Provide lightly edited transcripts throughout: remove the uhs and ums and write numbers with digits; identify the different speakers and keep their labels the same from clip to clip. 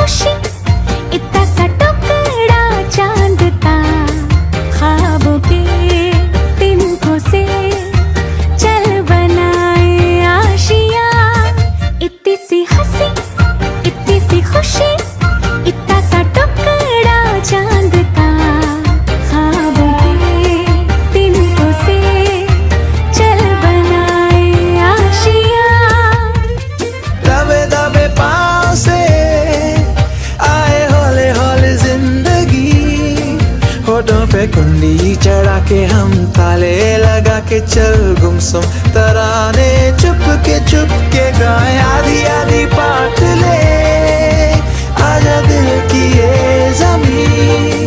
Speaker 1: खुशी इतना सा टुकड़ा चांद का, ख्वाबों के तिनकों से चल बनाए आशियां। इतनी सी हंसी इतनी सी खुशी इतना सा टुकड़ा चांद का, ख्वाबों के तिनकों से चल बनाए आशियां।
Speaker 2: दबे दबे पाँव से आए हौले हौले जिंदगी, होठों पे कुंडी चढ़ा के हम ताले लगा के चल गुमसुम तराने चुप के गाए आधी आधी पाट ले। आजा दिल की ये ज़मीं,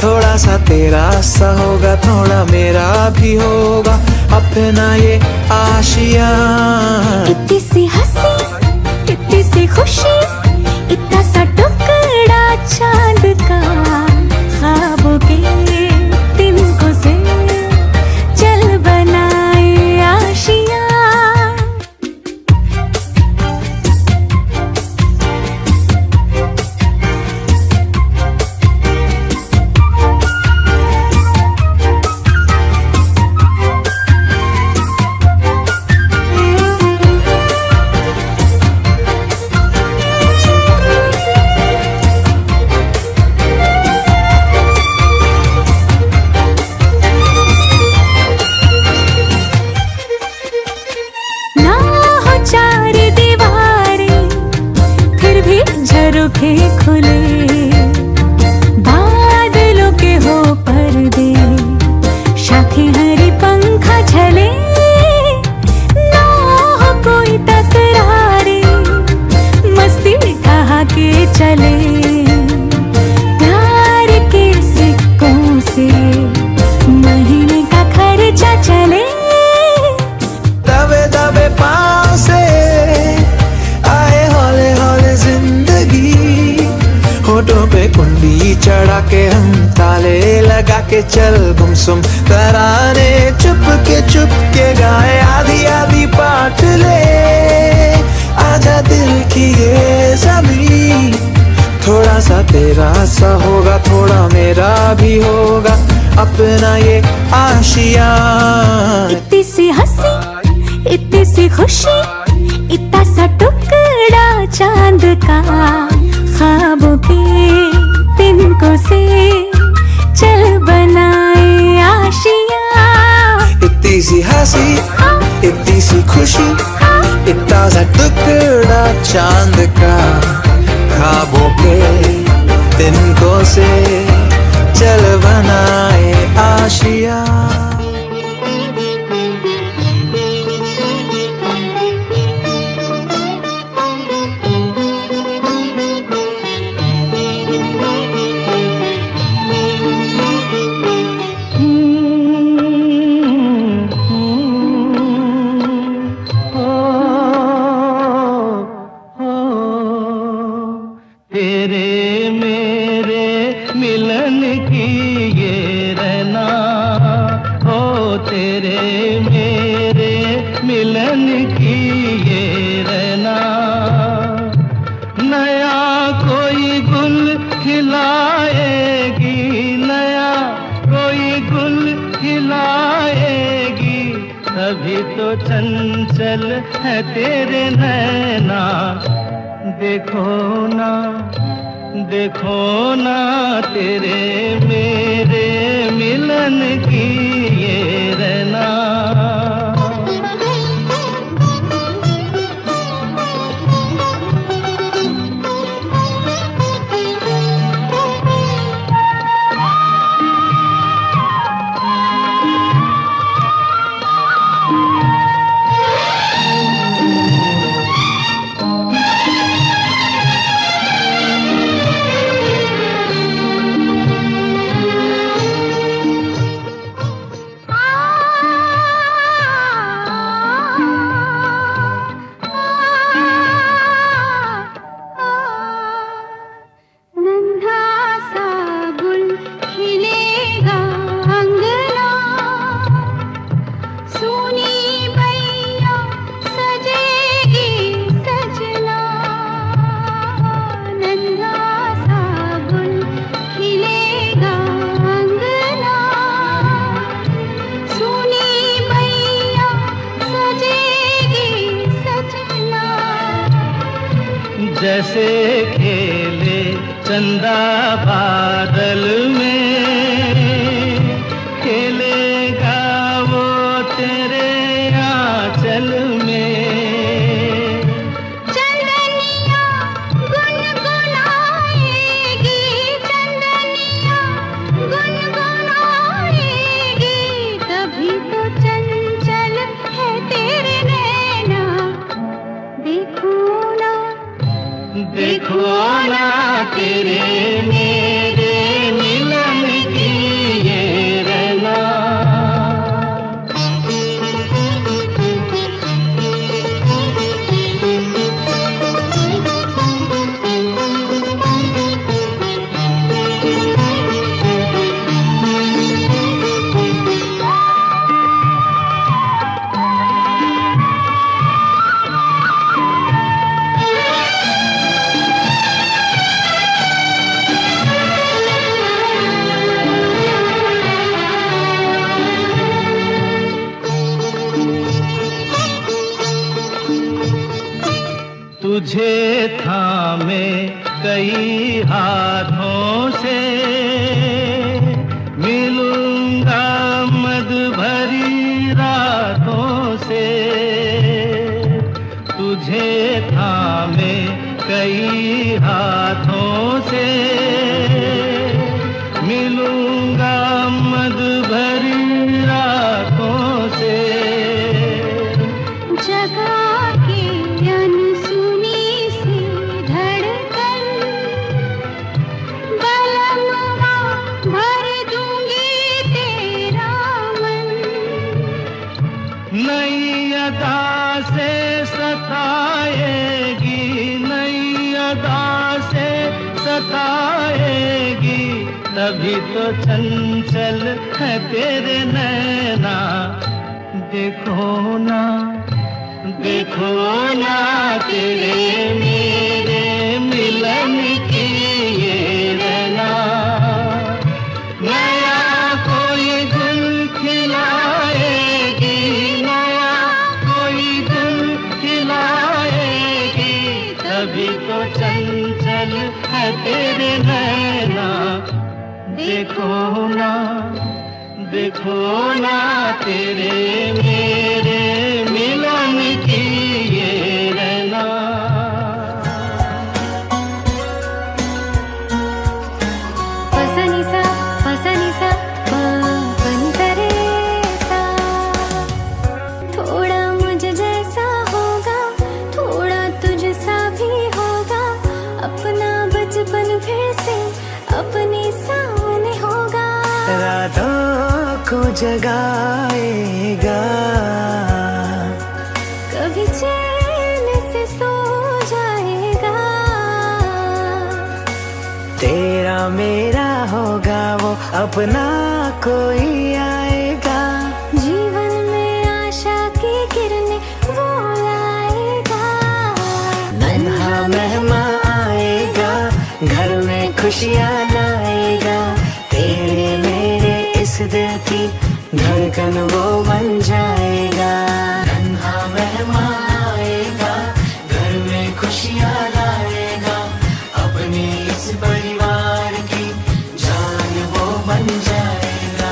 Speaker 2: थोड़ा सा तेरा सा होगा थोड़ा मेरा भी होगा अपना ये आशियां।
Speaker 1: इतनी सी हंसी इतनी सी खुशी इतना सा टुकड़ा चांद का, ख्वाबों के तिनकों से चल बनाए आशियां। ना हो चार दीवारें फिर भी झरोखे खुले, बादलों के हो पर्दे शाखें हरी पंखा झले। ना हो कोई तकरारे मस्ती कहा के चले, प्यार के सिक्कों से महीने का खर्चा चले।
Speaker 2: दबे दबे पाँव से आए हौले हौले जिंदगी, होठों पे कुंडी चढ़ा के हम ताले लगा के चल गुमसुम तराने चुप के गाए आधी आधी पाट ले। आजा दिल की ये ज़मीं, थोड़ा सा तेरा सा होगा थोड़ा मेरा भी होगा अपना ये आशियां।
Speaker 1: इतनी सी हंसी इतनी सी खुशी इतना सा टुकड़ा चांद का, ख्वाबों के तिनकों से चल बनाए आशियां।
Speaker 2: इतनी सी हंसी इतनी सी खुशी इतना सा टुकड़ा चांद का, ख्वाबों के तिनकों से चल बनाए आशियां।
Speaker 3: तेरे मेरे मिलन की ये रहना, हो तेरे मेरे मिलन की ये रहना। नया कोई गुल खिलाएगी, नया कोई गुल खिलाएगी, तभी तो चंचल है तेरे नैना। देखो ना तेरे मेरे मिलन की ये रहना। जैसे खेले चंदा बादल में, खेलेगा वो तेरे आंचल में।
Speaker 1: चंदनिया गुनगुनाएगी, चंदनिया गुनगुनाएगी, तभी तो चंचल है तेरे नैना। देखो ना,
Speaker 3: देखो ना तेरे मेरे मिलन की ये रहना। तुझे थामे कई हाथों से, मिलूंगा मद भरी रातों से। तुझे थामे कई हाथों से, मिलूंगा मद भरी रातों से।
Speaker 1: जगा के अनसुनी सी धड़कन, बलनुमा भर दूंगी तेरा मन।
Speaker 3: नई अदा से सताएगी, नई अदा से सताएगी, तभी तो चंचल है तेरे नैना। देखो ना, देखो ना तेरे मेरे मिलन की ये रहना। नया कोई गुल खिलाएगी, नया कोई गुल खिलाएगी, तभी तो चंचल है तेरे नैना। देखो ना, देखो ना तेरे मेरे मिलन की ये रहना।
Speaker 1: पसनिसा पसनिसा पनिसरे सा। थोड़ा मुझ जैसा होगा, थोड़ा तुझसा भी होगा, अपना बचपन फिर से अपने सामने होगा।
Speaker 2: रातों को जगाएगा,
Speaker 1: कभी चैन से सो जाएगा।
Speaker 2: तेरा मेरा होगा वो अपना कोई आएगा।
Speaker 1: जीवन में आशा की किरणें वो लाएगा।
Speaker 2: नन्हा मेहमान आएगा, घर में खुशियाँ लाएगा। तेरे मेरे इस दिल की धड़कन वो बन जाएगा। नन्हा मेहमान आएगा, घर में खुशियाँ लाएगा। अपने इस परिवार की जान वो बन जाएगा।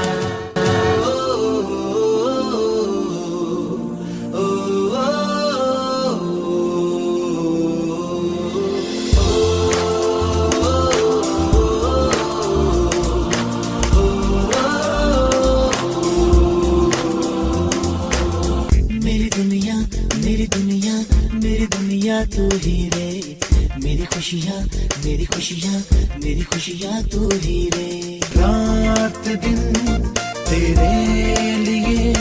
Speaker 2: तू ही रे, मेरी खुशियाँ, मेरी खुशियाँ, मेरी खुशियाँ तू ही रे। रात दिन तेरे लिए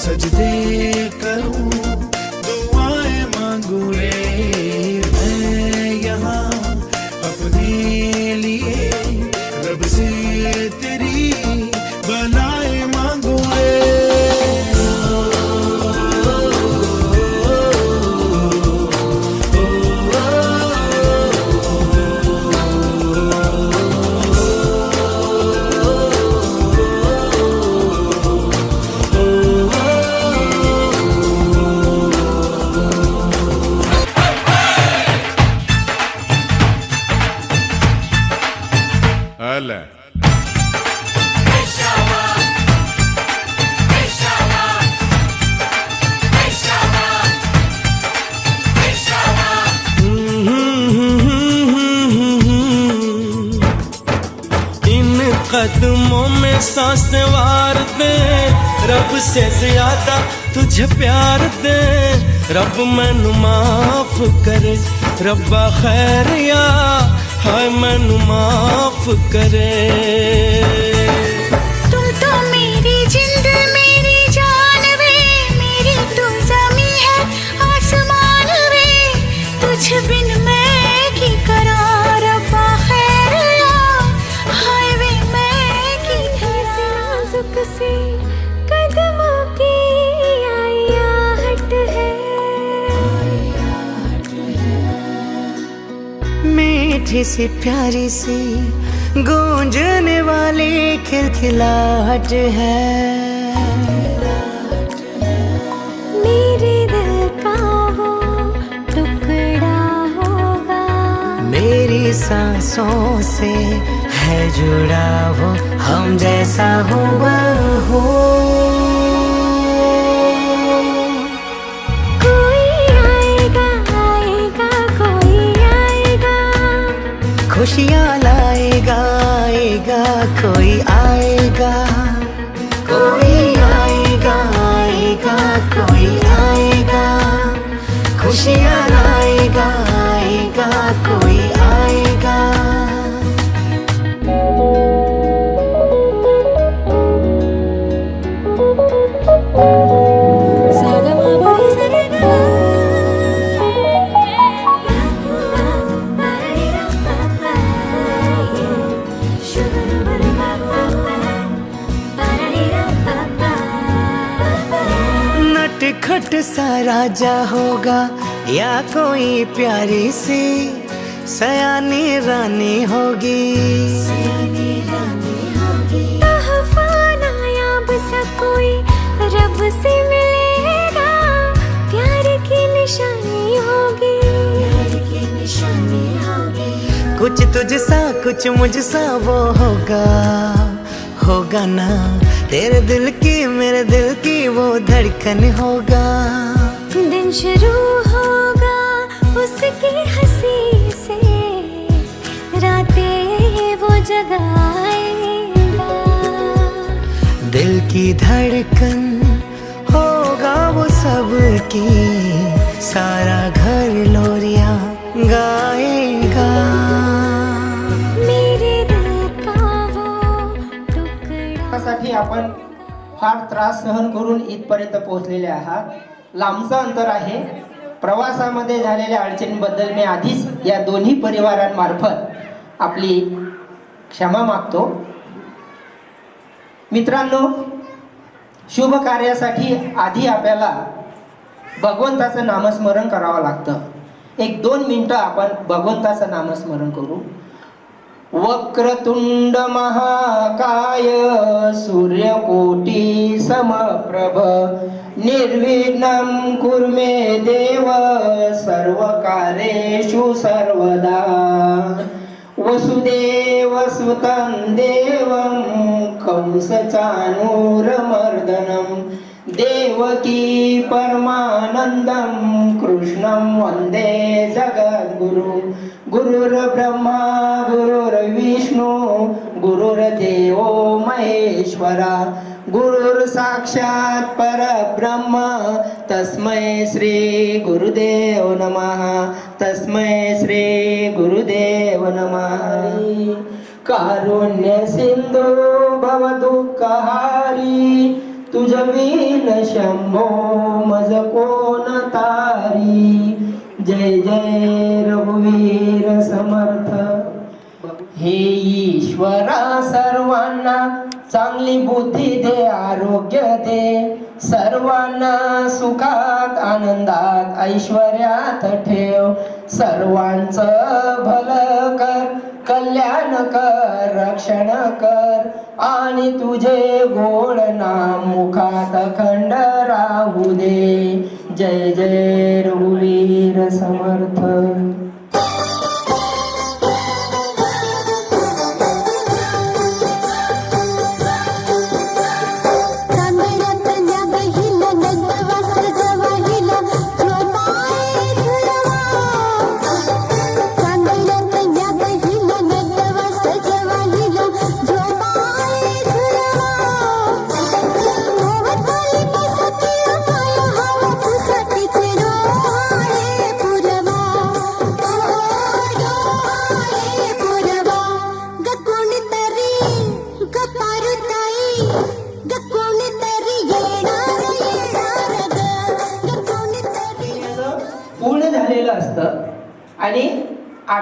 Speaker 2: सजदे करूं, दुआएं मांगू रे। मैं यहाँ अपने लिए रब से तेरी बनाए मांगू रे।
Speaker 4: हला
Speaker 5: कदमों में सांसें वार दे, रब से ज्यादा तुझे प्यार दे। रब मैनू माफ करे, रब्बा खैर या हाय मैनू माफ करे।
Speaker 1: तुम तो मेरी जिंद मेरी जान वे, मेरी तू ज़मीं है आसमान वे, तुझ बिन मैं की करा रब्बा खैर या हाय वे मैं की ऐसी नाजुक सी कदमों की आयाहट है।
Speaker 2: मीठी सी प्यारी सी गूंजने वाली खिलखिलाहट है।
Speaker 1: मेरे दिल का वो टुकड़ा होगा,
Speaker 2: मेरी सांसों से है जुड़ा वो, हम जैसा हुआ हो।
Speaker 1: कोई आएगा आएगा कोई आएगा,
Speaker 2: खुशियाँ लाएगा आएगा कोई आएगा। कोई आएगा आएगा कोई आएगा, खुशियाँ लाएगा आएगा कोई आएगा। नटखट सा राजा होगा या कोई प्यारी सी सयानी रानी होगी।
Speaker 1: तोहफा नायाब सा कोई रब से मिलेगा, प्यार की निशानी होगी।
Speaker 2: कुछ तुझसा कुछ मुझसा वो होगा, होगा ना तेरे दिल की मेरे दिल की वो धड़कन होगा।
Speaker 1: दिन शुरू होगा उसकी हंसी से, रातें वो जगाएगा।
Speaker 2: दिल की धड़कन होगा वो सबकी, सारा घर लोरियां गाएगा।
Speaker 1: मेरे दिल का वो टुकड़ा।
Speaker 6: साठी आपण फार त्रास सहन करून इथपर्यंत पोहोचलेले आहात. लांबचं अंतर आहे. प्रवासामध्ये झालेल्या अडचणींबद्दल मी आधीच या दोन्ही परिवारांमार्फत आपली क्षमा मागतो. मित्रांनो, शुभ कार्यासाठी आधी आपल्याला भगवंताचं नामस्मरण करावं लागतं. 1-2 मिनिटं आपण भगवंताचं नामस्मरण करू. वक्रतुंड महाकाय सूर्यकोटी समप्रभ निर्विघ्नं कुरु मे देव सर्वकार्येषु सर्वदा. वसुदेवसुतं देवं कंसचाणूरमर्दनं देवकी परमानन्दं कृष्णं वन्दे जगद्गुरु. गुरुर्ब्रह्मा गुरुर्विष्णु गुरुर्देवो महेश्वरा. गुरुर्साक्षात् परब्रह्म तस्मै श्री गुरुदेव नमः. तस्मै श्री गुरुदेव नमः. कारुण्य सिंधू भवदुःखहारी तुझविन शंभो मज कोण तारी. जय जय रघुवीर समर्थ. हे ईश्वरा सर्वांना चांगली बुद्धी दे आरोग्य दे. सर्वांना सुखात आनंदात ऐश्वर्यात ठेव. सर्वांचं भलं कर कल्याण कर रक्षण कर आणि तुझे गोड नाम मुखात अखंड राहू दे. जय जय रघुवीर समर्थ.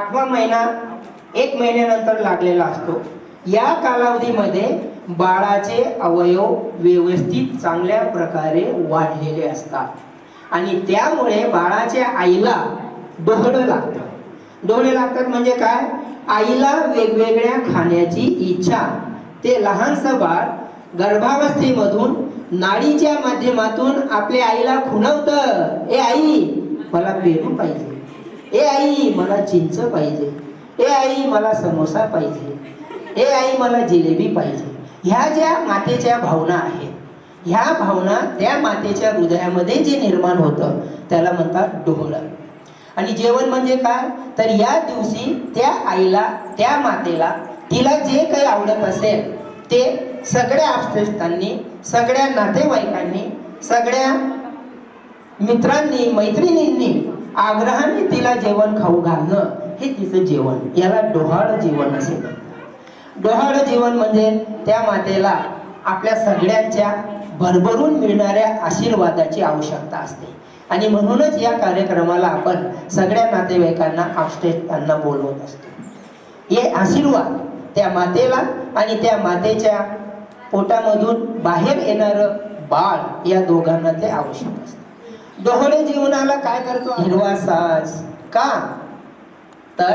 Speaker 6: 8वा महिना 1 महिन्यानंतर लागलेला असतो. या कालावधीमध्ये बाळाचे अवयव व्यवस्थित चांगल्या प्रकारे वाढलेले असतात आणि त्यामुळे बाळाच्या आईला डोहळं लागतं. डोळे लागतात म्हणजे काय? आईला वेगवेगळ्या खाण्याची इच्छा. ते लहानसं बाळ गर्भावस्थेमधून नाडीच्या माध्यमातून आपल्या आईला खुणवतं, ए आई मला पेरू पाहिजे, ए आई मला चिंच पाहिजे, ए आई मला समोसा पाहिजे, ए आई मला जिलेबी पाहिजे. ह्या ज्या मातेच्या भावना आहेत, ह्या भावना त्या मातेच्या हृदयामध्ये जे निर्माण होतं त्याला म्हणतात डोहळं. आणि जेवण म्हणजे काय? तर या दिवशी त्या आईला, त्या मातेला तिला जे काही आवडत असेल ते सगळ्या आप्तेष्टांनी, सगळ्या नातेवाईकांनी, सगळ्या मित्रांनी, मैत्रिणींनी आग्रहाने तिला जेवण खाऊ घालणं हे तिचं जेवण. याला डोहाळं जेवण असे म्हणतात. डोहाळं जेवण म्हणजे त्या मातेला आपल्या सगळ्यांच्या भरभरून मिळणाऱ्या आशीर्वादाची आवश्यकता असते आणि म्हणूनच या कार्यक्रमाला आपण सगळ्या नातेवाईकांना, आप्तेष्टांना बोलवत असतो. हे आशीर्वाद त्या मातेला आणि त्या मातेच्या पोटामधून बाहेर येणारं बाळ या दोघांना ते आवश्यक असतं. डोहळे जीवनाला काय करतो? हिरवा साज. का? तर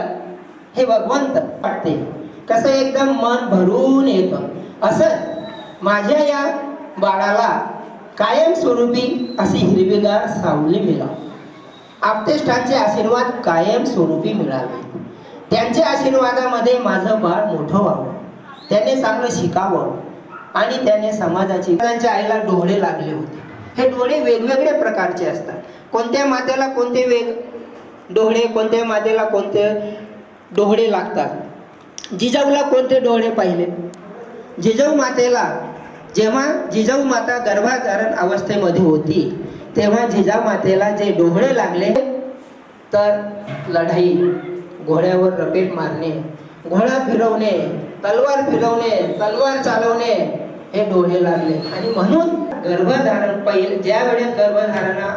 Speaker 6: हे भगवंत वाटते कसं एकदम मन भरून येतं. असं माझ्या या बाळाला कायमस्वरूपी अशी हिरवीगार सावली मिळावी, आप्तेष्टांचे आशीर्वाद कायमस्वरूपी मिळावे, त्यांच्या आशीर्वादामध्ये माझं बाळ मोठं व्हावं, त्याने चांगलं शिकावं आणि त्याने समाजाची. त्यांच्या आईला डोळे लागले होते. हे डोळे वेगवेगळ्या प्रकारचे असतात. कोणत्या मातेला कोणते डोळे, कोणत्या मातेला कोणते डोळे लागतात. जिजाऊला कोणते डोळे पाहिले? जिजाऊ मातेला जेव्हा जिजाऊ माता गर्भधारण अवस्थेमध्ये होती तेव्हा जिजाऊ मातेला जे डोळे लागले तर लढाई, घोड्यावर रपेट मारणे, घोडा फिरवणे, तलवार फिरवणे, तलवार चालवणे हे डोळे लागले. आणि म्हणून गर्भधारण ज्या वेळेस गर्भधारणा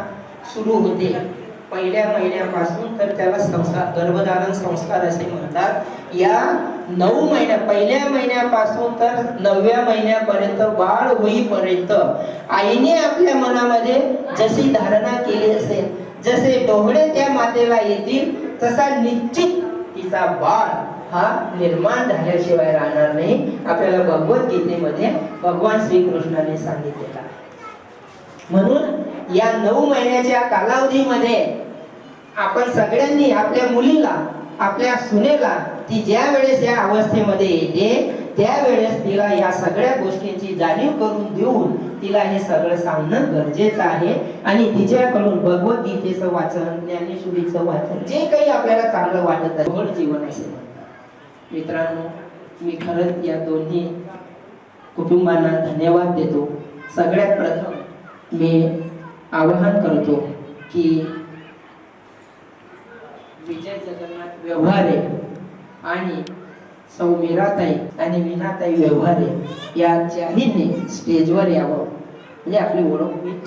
Speaker 6: सुरू होते पहिल्या महिन्यापासून तर त्याला गर्भधारण संस्कार असे म्हणतात. या 9 महिन्या, पहिल्या महिन्यापासून तर 9व्या महिन्यापर्यंत बाळ होईपर्यंत आईने आपल्या मनामध्ये जशी धारणा केली असेल, जसे डोळे त्या मातेला येतील तसा निश्चित तिचा बाळ हा निर्माण झाल्याशिवाय राहणार नाही. आपल्याला भगवद्गीतेमध्ये भगवान श्रीकृष्णाने सांगितलेला आहे. म्हणून या 9 महिन्याच्या कालावधीमध्ये आपण सगळ्यांनी आपल्या मुलीला, आपल्या सुनेला, ती ज्या वेळेस या अवस्थेमध्ये येते त्यावेळेस तिला या सगळ्या गोष्टींची जाणीव करून देऊन तिला हे सगळं सांगणं गरजेचं आहे. आणि तिच्याकडून भगवद्गीतेचं वाचन, ज्ञानेश्वरीचं वाचन, जे काही आपल्याला चांगलं वाटत आहे, गोड जीवन असेल. मित्रांनो, मी खरंच या दोन्ही कुटुंबांना धन्यवाद देतो. सगळ्यात प्रथम मी आवाहन करतो की विजय जगन्नाथ व्यवहारे आणि सौ मीराताई आणि वीणाताई व्यवहारे या चारींनी स्टेजवर यावं म्हणजे आपली ओळख होईल.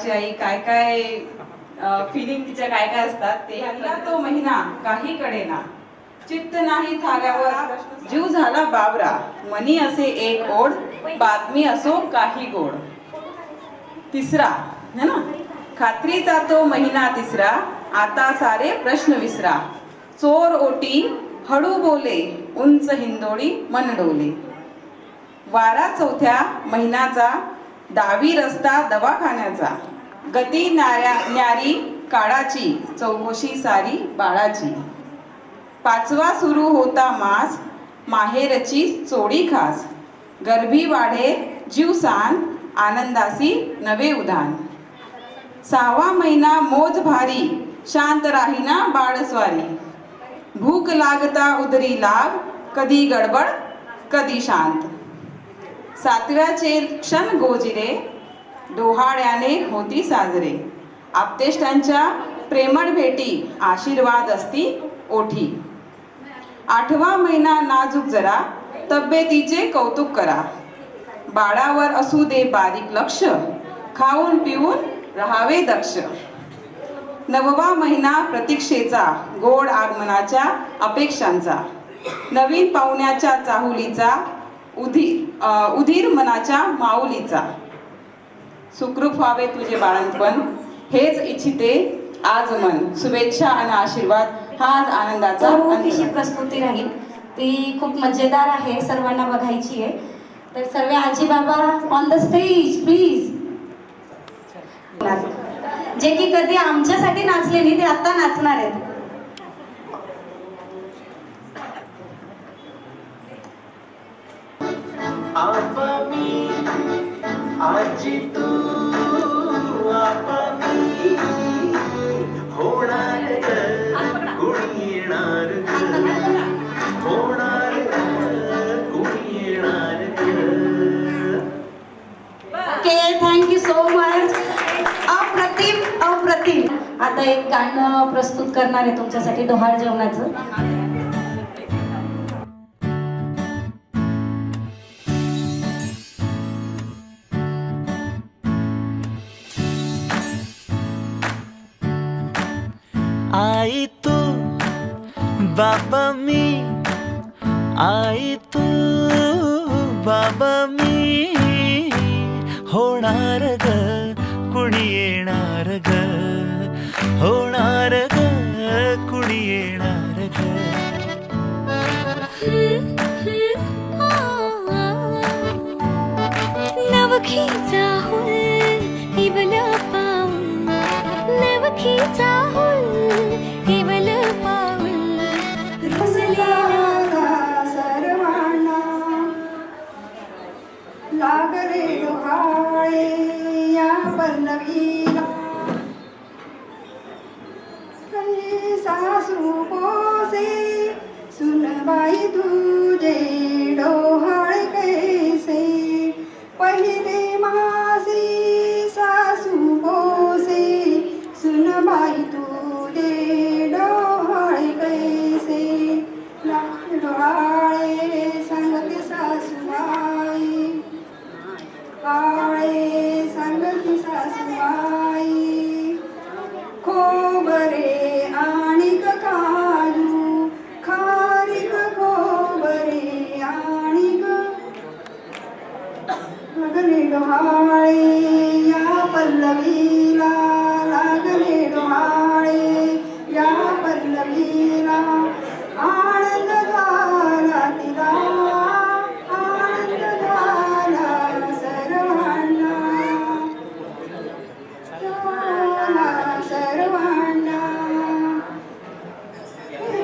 Speaker 4: बाळाची आई काय काय फिलिंग तिच्या काय काय असतात ते ह्याला तो महिना काही कडेना चित्त नाही थाऱ्यावर जीव झाला बाबरा मनी असे एक ओढ बातमी असो काही गोड. तिसरा है ना, खात्रीचा तो महिना तिसरा आता सारे प्रश्न विसरा चोर ओटी हळू बोले उंच हिंदोळी मन डोले. वारा चौथ्या महिन्याचा डावी रस्ता दवाखान्याचा गती न्यारी काळाची चौकशी सारी बाळाची. पाचवा सुरू होता मास माहेरची चोडी खास गर्भी वाढे जीवसान आनंदासी नवे उधान. सहावा महिना मोज भारी शांत राहीना बाळस्वारी भूक लागता उदरी लाग कधी गडबड कधी शांत. सातव्याचे क्षण गोजिरे डोहाळ्याने होती साजरे आप्तेष्टांच्या प्रेमळ भेटी आशीर्वाद असती ओठी. आठवा महिना नाजूक जरा तब्येतीचे कौतुक करा बाळावर असू दे बारीक लक्ष खाऊन पिऊन राहावे दक्ष. नववा महिना प्रतीक्षेचा गोड आगमनाच्या अपेक्षांचा नवीन पाहुण्याच्या चाहुलीचा उधीर मनाच्या माऊलीचा. सुखरूप व्हावे तुझे बाळंतपण हेच इच्छिते आज मन शुभेच्छा आणि आशीर्वाद हा आज आनंदाचा
Speaker 7: कशी प्रस्तुती राहील ती खूप मजेदार आहे सर्वांना बघायची आहे. तर सर्व आजी बाबा ऑन द स्टेज प्लीज. जे की कधी आमच्यासाठी नाचले नाही ते आता नाचणार आहेत.
Speaker 2: आजी तू आपली होणार कुणी येणार होणार कुणी येणार.
Speaker 7: Okay thank you so much. अप्रतिम अप्रतिम. आता एक गाणं प्रस्तुत करणार आहे तुमच्यासाठी डोहाळ जेवणाचं.
Speaker 2: आई तू बाबा मी आई तू बाबा मी होणार ग कुणी येणार ग होणार ग कुणी येणार ग.
Speaker 1: नवखीचा हुल इवल पाऊल नवखीचा हुल इवल पाऊल
Speaker 8: रुसलेला सर्वांना लागले डोहाळे या पल्लवीला. सासू पोसे सुनबाई तुझे डोहाळे कैसे पहिले मासी सासू पोसे सुनबाई तुझे डोहाळे कैसे. डोहाळे सांगते सासूबाई आळे सांगते सासूबाई खोबरे आणि काजू खारीक खोबरे आणि लागले डोहाळे या पल्लवीला लागले डोहाळे या पल्लवीला. आनंद झाला तिला आनंद झाला सर्वांना झाला सर्वांना.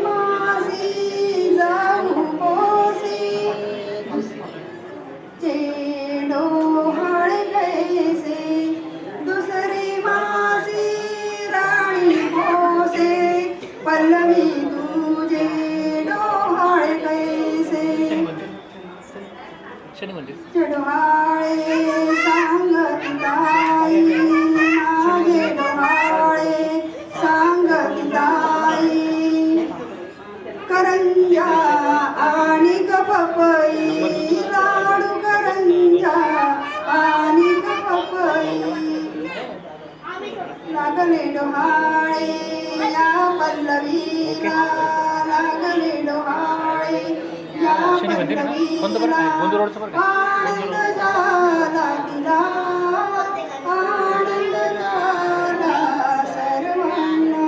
Speaker 8: मासी जाऊ पोसी जे डोहाळे कैसे दुसरी मासी राणी पोसे पल्लवी तुझे डोहाळे कैसे. डोहाळे सांगत ताई माझे डोहाळे सांगत ताई करंजा आणि पपई लाडू करंजा आणि पपई पल्लवीला लागले डोहाळे या पल्लवीला आनंद झाला तिला आनंद झाला सर्वांना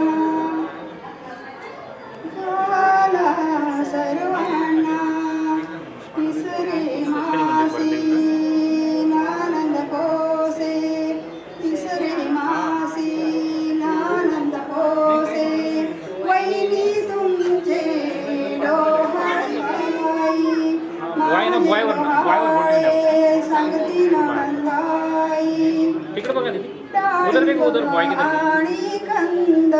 Speaker 8: झाला सर्वांना तिसरे मासी आनंद पोसे तिसरे मासी आनंद पोसे वैनी तुमचे डोहाळे माझे सांगती नंदाई आणि कंद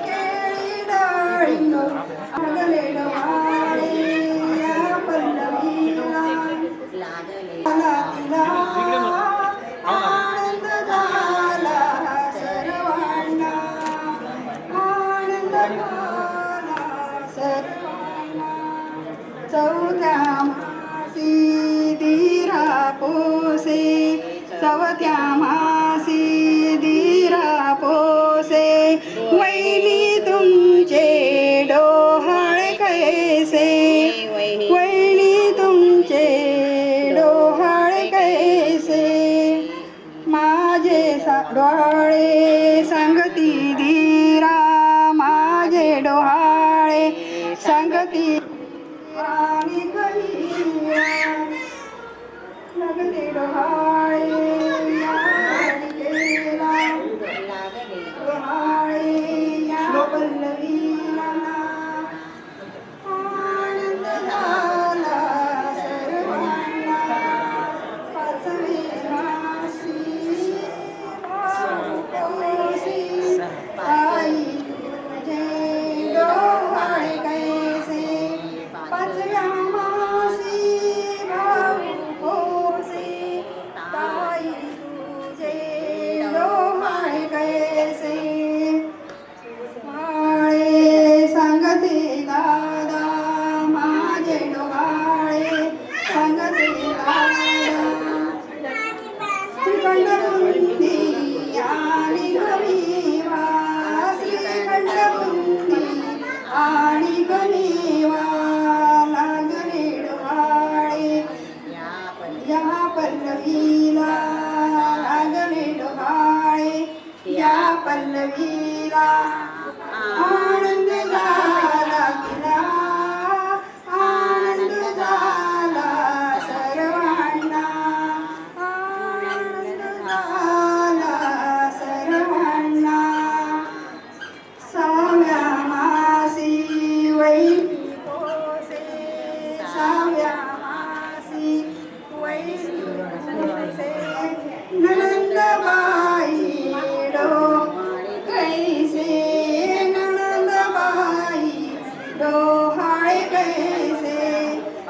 Speaker 8: केळी डाळिंब लागले डोहाळे या पल्लवीला झाला तिला आनंद झाला सर्वांना आनंद झाला सर्वांना चौथ्या मासी धीरा पोसे चौथ्या मासी धीरा पोसे वैनी तुमचे डोहाळे कैसे वैनी तुमचे डोहाळे कैसे माझे डोहाळे सांगती धीरा माझे डोहाळे सांगती राणी कलिया लागले डोहाळे या बालिकेला डोहाळे या पल्लवीला आनंद झाला सर्वांना पाचवे मासी भाऊपोसी आई तुझे डोहाळे कैसे पाचव्या मासी भाऊपोसी ताई तुझे डोहाळे कैसे डोहाळे सांगते दादा माझे डोहाळे सांगते दादा श्रीखंड बुंदी आणि गमीवा श्रीखंड बुंदी आणि गमीवा लागले डोहाळे या पल्लवीला लागले डोहाळे या पल्लवीला आनंद झाला तिला आनंद झाला सर्वांना आनंद झाला सर्वांना सहाव्या मासी वैनी पोसे सहाव्या मासी वैनी पोसे ननंदबाई कैसे ननंदबाई डोहाळे कैसे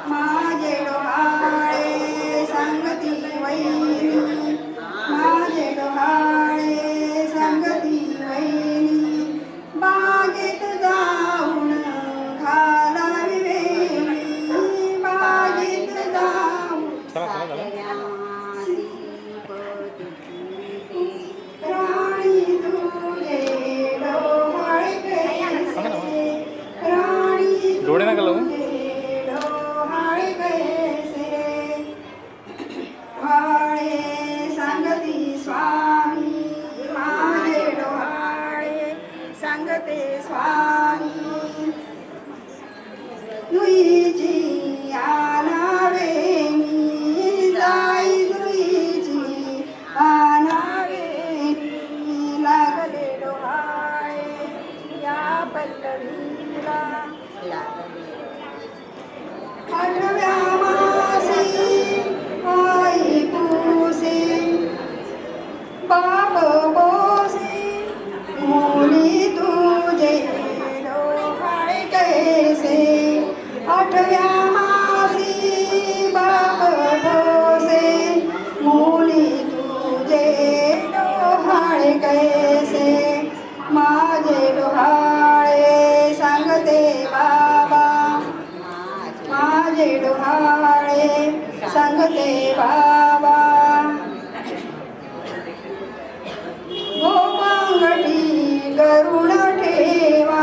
Speaker 8: माझे डोहाळे सांगती वैनी माझे डोहाळे सांगती वैनी बागेत जाऊन घालावी वेणी बागेत जाऊन राणी तुझे डोहाळे कैसे राणी तुझे डोहाळे कैसे डोहाळे सांगती स्वामी माझे डोहाळे सांगते स्वामी लुईची आनावे मी जाई लुईची आनावे मी लागले डोहाळे या पल्लवीला आठव्या मासी आई पुसे बाप पोसे मुली तुझे डोहाळे कैसे आठव्या मासी बाप पोसे मुली तुझे डोहाळे कैसे माझे डोहाळे सांगते बाबा माझे डोहाळे सांगते बाबा गोपांगठी करुण ठेवा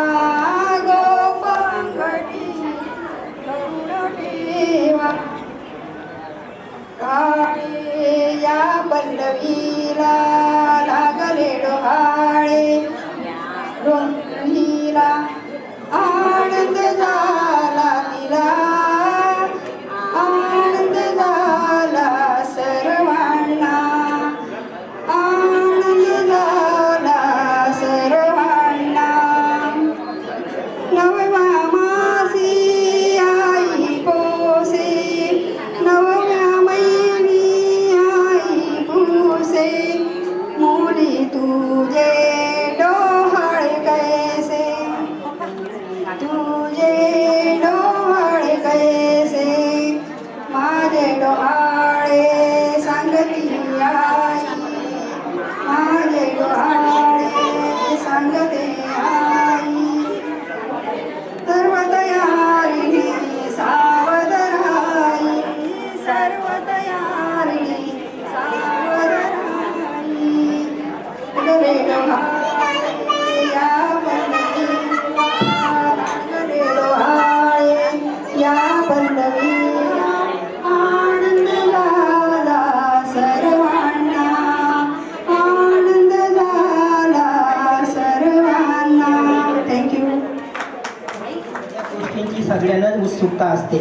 Speaker 6: सगळ्यांनाच उत्सुकता असते.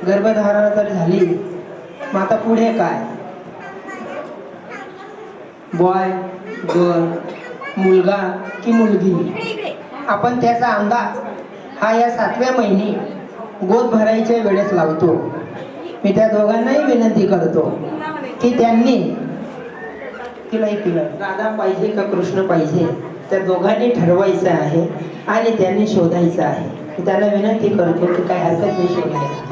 Speaker 6: गर्भधारणा तर झाली, मग आता पुढे काय? बॉय गर्ल, मुलगा की मुलगी? आपण त्याचा अंदाज हा या 7व्या महिने गोद भरायच्या वेळेस लावतो. मी त्या दोघांनाही विनंती करतो की त्यांनी तिलाही राधा पाहिजे का कृष्ण पाहिजे त्या दोघांनी ठरवायचं आहे आणि त्यांनी शोधायचं आहे. मी त्यांना विनंती करतो की काय हरकत नाही शोधायला.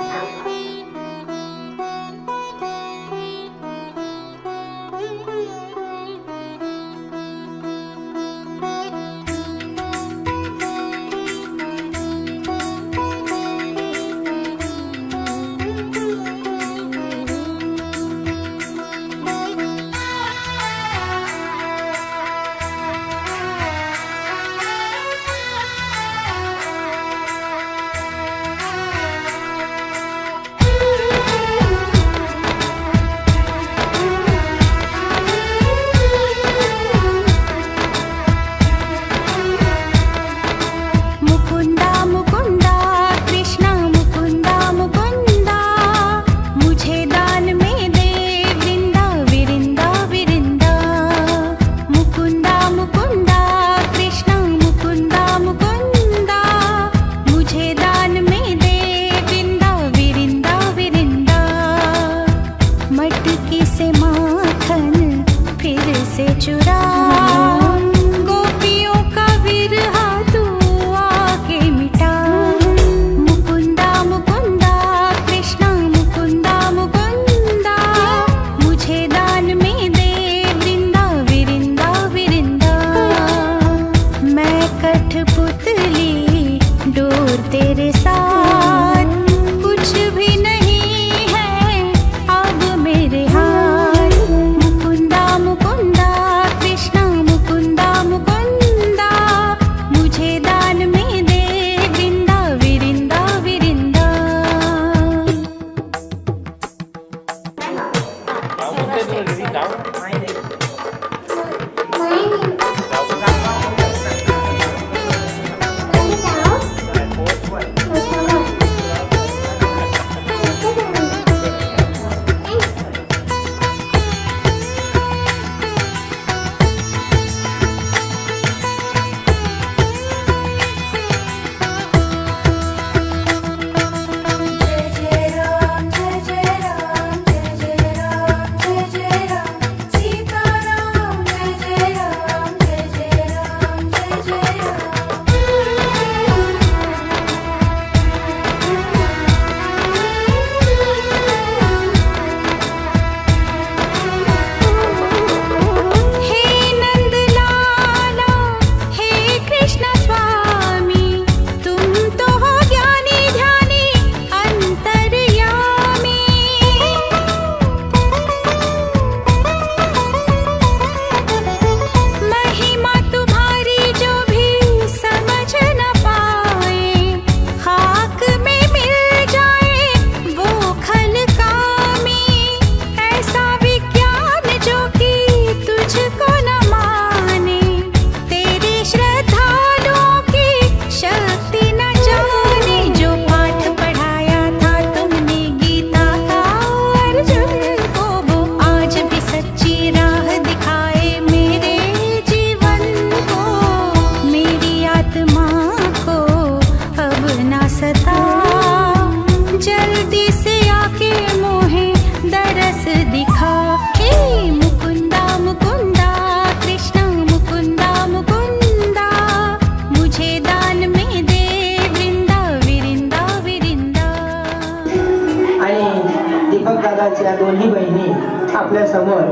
Speaker 6: दादाच्या दोन्ही बहिणी आपल्या समोर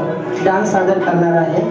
Speaker 6: डान्स सादर करणार आहे.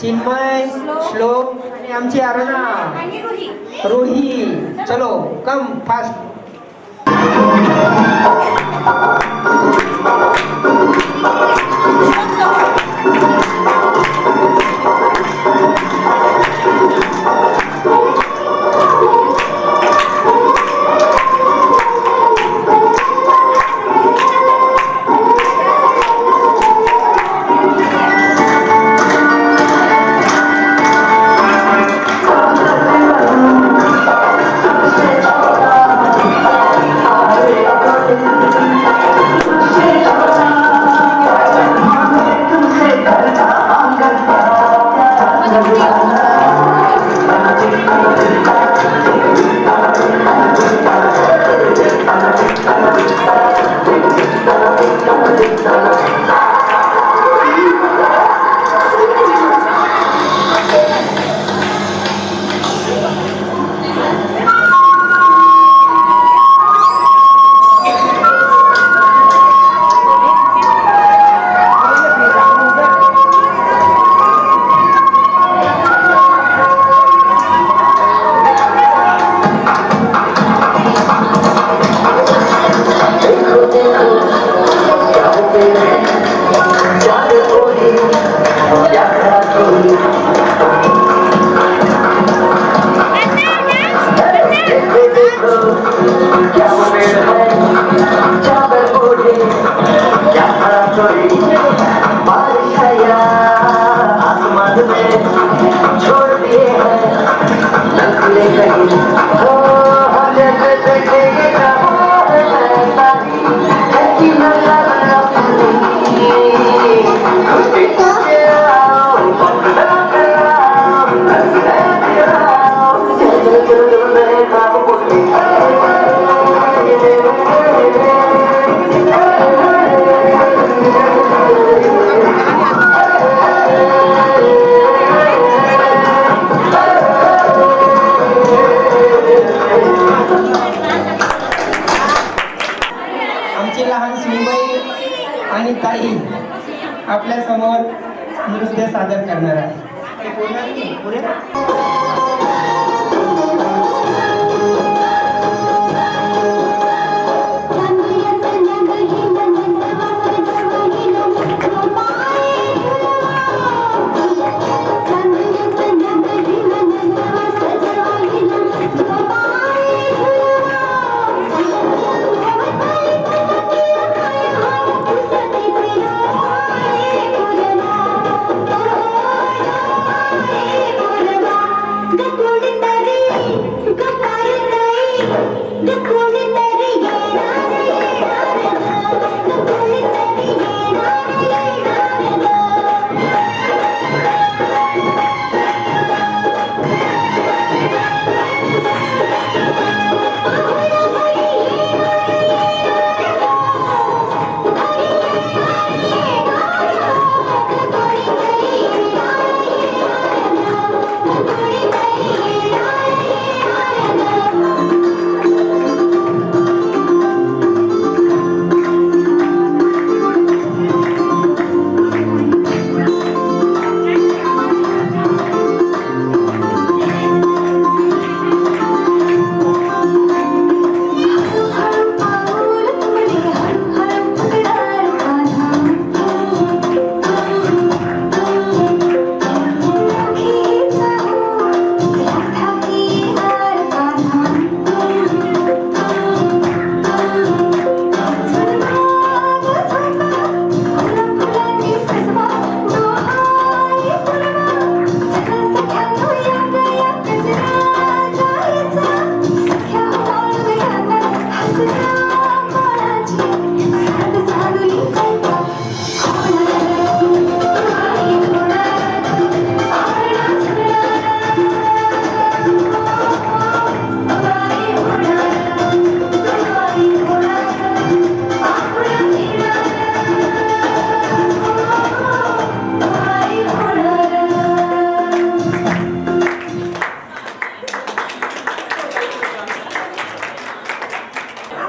Speaker 6: चिन्मय, श्लोक आणि आमची अरुणा, रोही. चलो कम फास्ट. आणि ताई आपल्या समोर नृत्य सादर करणार आहे. पुढे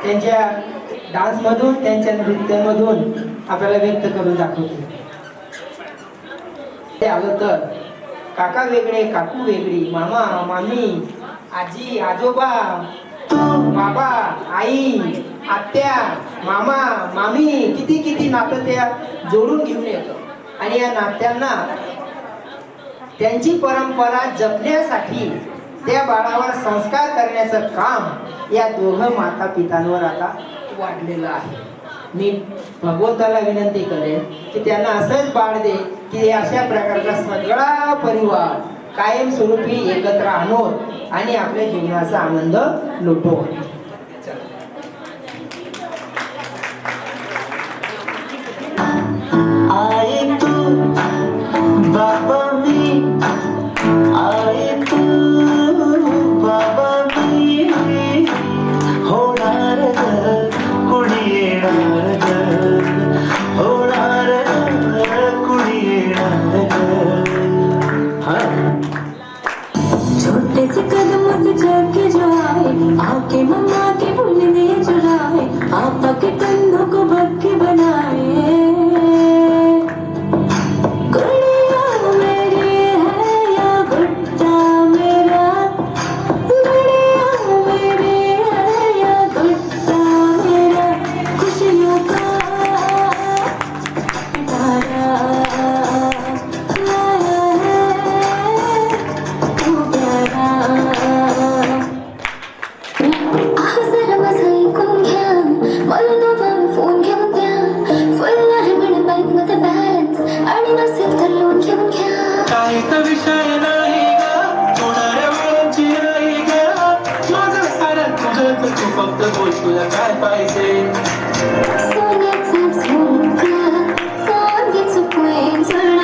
Speaker 6: त्यांच्या डान्समधून त्यांच्या नृत्यामधून आपल्याला व्यक्त करून दाखवतो. ते आलं तर काका वेगळे, काकू वेगळी, मामा मामी, आजी आजोबा, बाबा आई, आत्या, मामा मामी, किती किती नातं त्या जोडून घेऊन येतो. आणि या नात्यांना त्यांची परंपरा जपण्यासाठी त्या बाळावर संस्कार करण्याचं काम या दोघं माता पितांवर आता वाढलेलं आहे. मी भगवंताला विनंती करेन की त्यांना असंच बाळ दे की अशा प्रकारचा सगळा परिवार कायमस्वरूपी एकत्र आणून आणि आपल्या जीवनाचा आनंद लुटो.
Speaker 3: आए तू बाबा मी, आए तू बाबा मी, होणार ग कुणी येणार ग, होणार ग कुणी येणार ग.
Speaker 1: छोटे से कदमों से चल के जो आए, आके मम्मा के भूल दिए चुराए, पापा के कंधों को भक्की बनाए. गुड़िया मेरी है या गुड्डा मेरा, गुड़िया मेरी है या गुड्डा मेरा, खुशियों का तारा लाया है तू प्यारा. जरा माझं ऐकून घ्या, मला नवा फोन घेऊन द्या, फुल आहे म्हणे बाईक मध्ये बॅलन्स, आणि नसेल तर लोन घेऊन घ्या.
Speaker 2: काहीच विषय नाही ग, होणाऱ्या वेळाची नाही ग, माझं सारं तुझं, तू फक्त बोल तुला काय पाहिजे.
Speaker 1: सोन्याचा झुमका, चांदीचं पैंजण,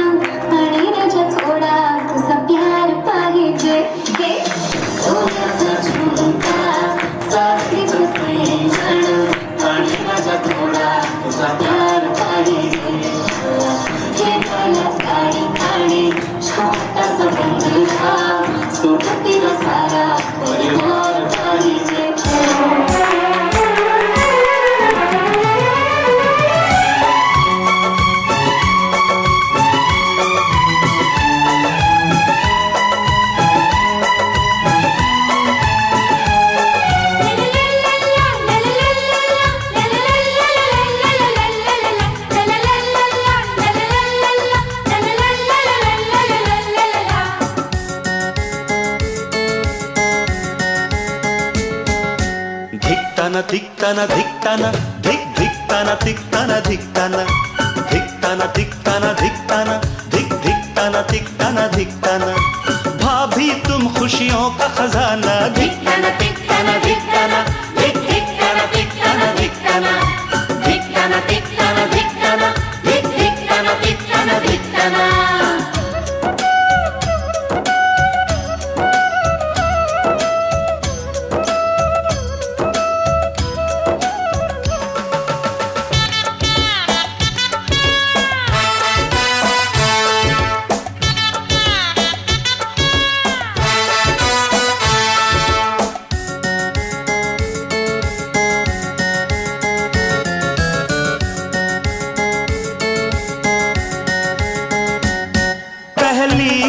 Speaker 1: आणि राजा थोडा तुझा प्यार पाहिजे. सोन्याचा झुमका, चांदीचं पैंजण, आणि राजा थोडा तुझा प्यार पाहिजे. खेळायला गाडी गाडी, छोटासा बंगला, सोबतीला सारा परिवार पाहिजे.
Speaker 3: धिकताना धिकताना धिक धिकताना धिकताना धिकताना धिकताना धिकताना धिकताना धिक धिकताना धिकताना धिकताना. भाभी तुम खुशियों का खजाना, धिकताना धिकताना धिकताना धिक धिकताना धिकताना धिकताना धिकताना धिकताना धिकताना धिक धिकताना धिकताना धिकताना.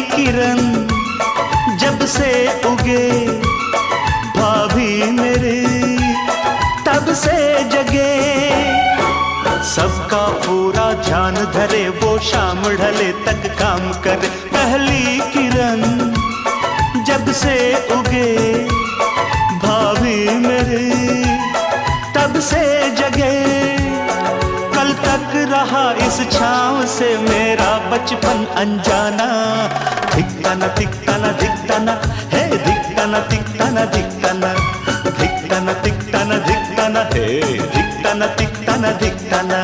Speaker 3: किरण जब से उगे भाभी मेरी तब से जगे. सबका पूरा ध्यान धरे, वो शाम ढले तक काम करे. पहली किरण जब से उगे भाभी मेरी तब से जगे. कल तक रहा इस छाँव से मेरा बचपन अनजाना. धिकताना धिकताना धिकताना हे धिकताना धिकताना धिकताना धिकताना धिकताना धिकताना हे धिकताना धिकताना धिकताना.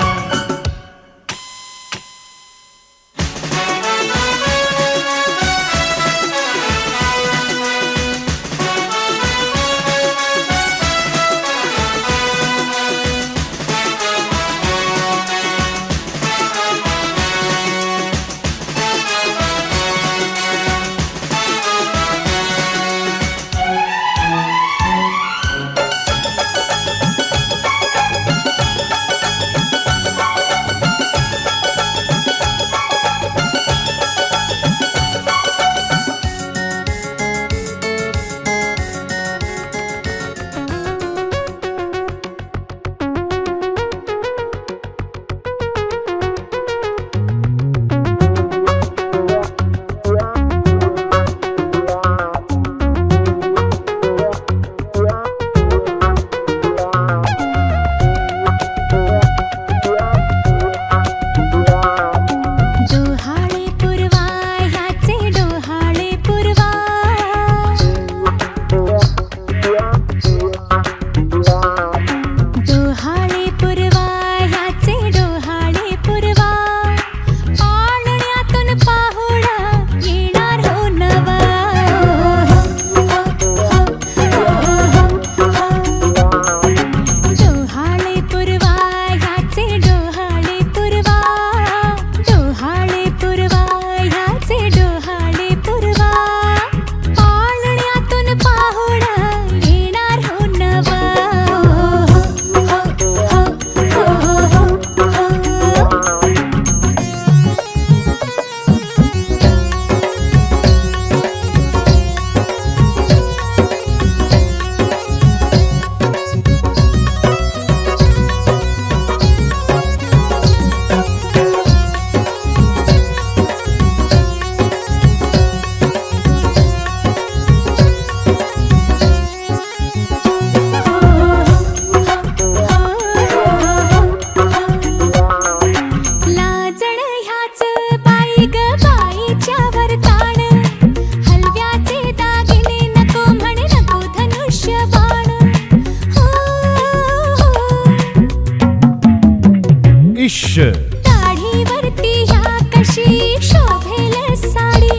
Speaker 5: लक्ष.
Speaker 1: दाढीवरती ह्या कशी शोभेल साडी,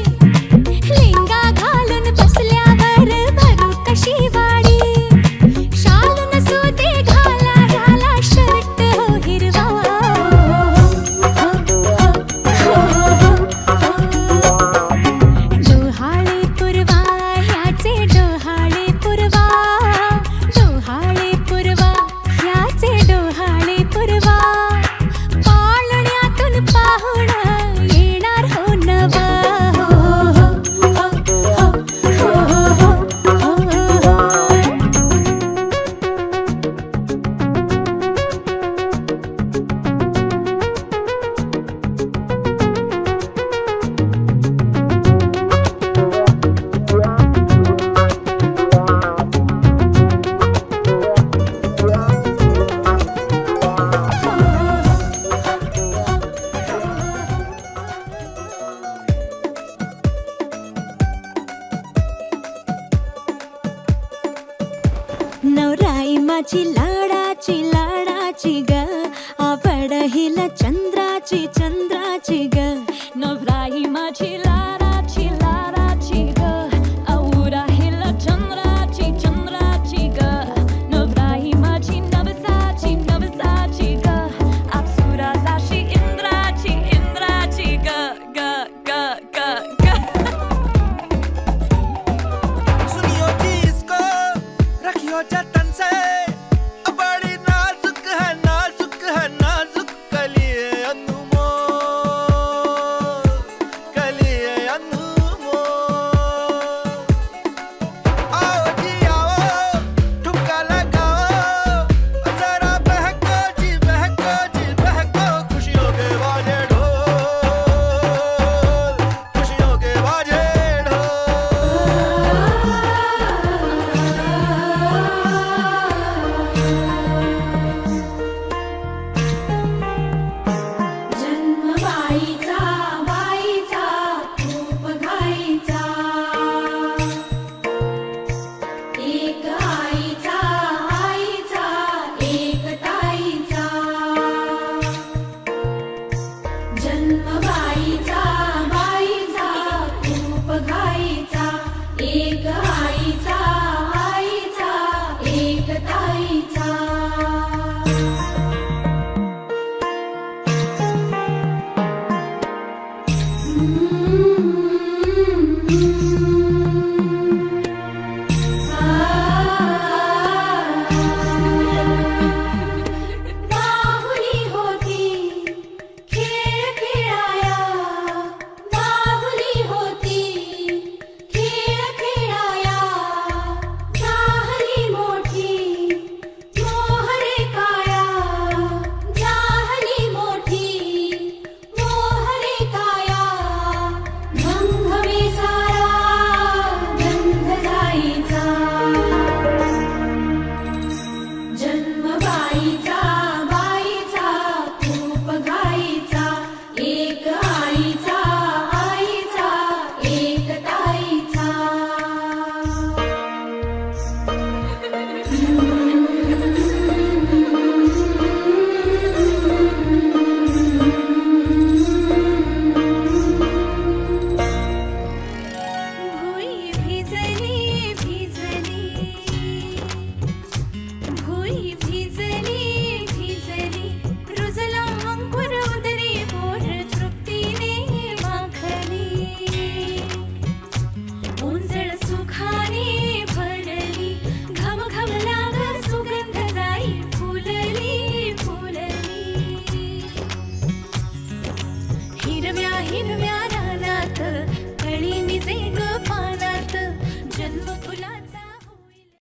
Speaker 1: लेंगा घालून बसल्यावर भरू कशी वाडी, शाल नसुते घाला ह्याला शर्ट हो हिरवा. डोहाळे पुरवा ह्याचे डोहाळे पुरवा, डोहाळे पुरवा ह्याचे डोहाळे पुरवा, पाळण्यातून पाहुण येणार हो नवा. नवराई माझी लाडाची लाडाची ग, आवड हिला चंद्राची चंद्राची ग. नवराई माझी लाडाची लाडाची ग, आवड हिला चंद्राची चंद्राची ग. नवराई माझी नवसाची नवसाची ग, अप्सराची इंद्राची इंद्राची ग ग ग ग ग.
Speaker 2: सुनियो जी इसको, रखियो जतन से, बड़ी नाजुक है नाजुक कलिए अनमोल, कलिए अनमोल. आओ जी आओ, ठुमका लगाओ, जरा बहको जी बहको जी बहको, खुशियों के बाजे ढोल, खुशियों के बाजे ढोल.
Speaker 1: जन्मबाईचा बाईचा खूप घाईचा, एक आईचा आईचा एक ताईचा. जन्मबाईचा बाईचा खूप घाईचा, एक आईचा आईचा एक ताईचा. बाहुली होती खेळ खेळाया, बाहुली होती खेळ खेळाया, झाली मोठी मोहरे काया, झाली मोठी मोहरे काया. गंध विसारा गंध जाईचा, जन्मबाईचा बाईचा खूप घाईचा, एक आईचा आईचा एक ताईचा. भुई भिजली भिजली, भुई भिजली भिजली, रुजला अंकुर उदरी बोर तृप्तीने माखली. ओंजळ सुखाने भरली, घम घम लाग सुगंध जाई फुलली फुलली. हिरव्या हिरव्या रानात